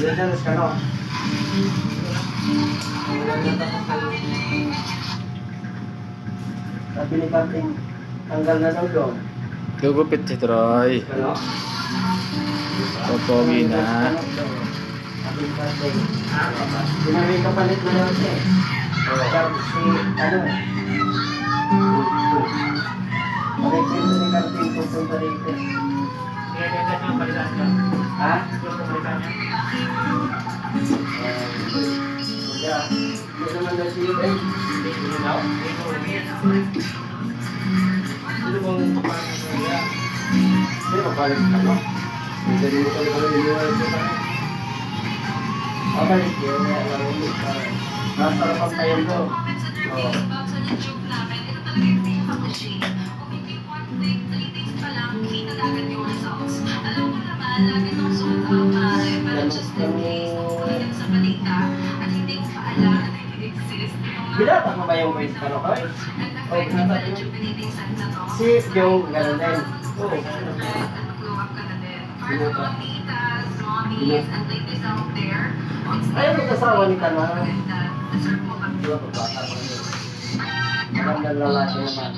Dinadalas ka, no? Sabi ni Captain, tanggal na daw doon. Gugupit si Troy. Ano? Popogi na. Sabi ni Captain, dinami kapalit na daw siya eh. Si, ano eh. Pag-iprint ni Captain pupunta rito. Ha? Kaya, hindi naman daw siya eh. Sino bang kapalit mo yan? Sino kapalit ka, no? Hindi rin mo kapalit mo yung ito. Kapalit yun, nasarapan tayo ko. Oo. Binata mo ba yung voice ka, no, Koy? O, binata mo? Si yung gano'n din. Oo. Binata. Ayaw magkasawa ni Kana. Diba, pagbata mo yun. Magandang lalaki naman.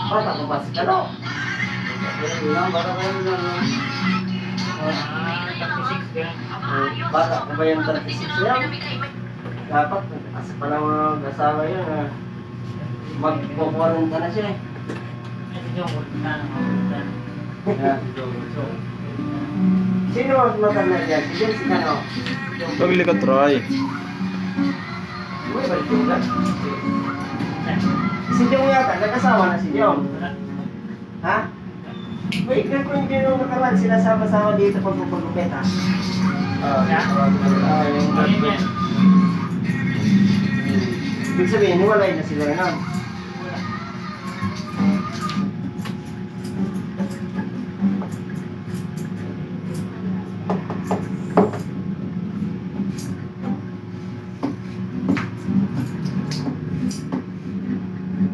Bata ko ba si Kano? Bata ko yun lang. Bata ko ba yung 36 yan? Dapat, kasi pala mga asawa yun, magpupuran ka na siya eh. Yeah. Sino ang matanda dyan? Si Jun, si Kano? Paglikot Troy. Uy, balik yung lang. Si Jun yata, nag-asawa na si Jun. Ha? Wait, kung yun yung nakaraan, sinasama-sama dito pagpupagupit ha? Yung ibig sabihin, hiwalay na sila yun.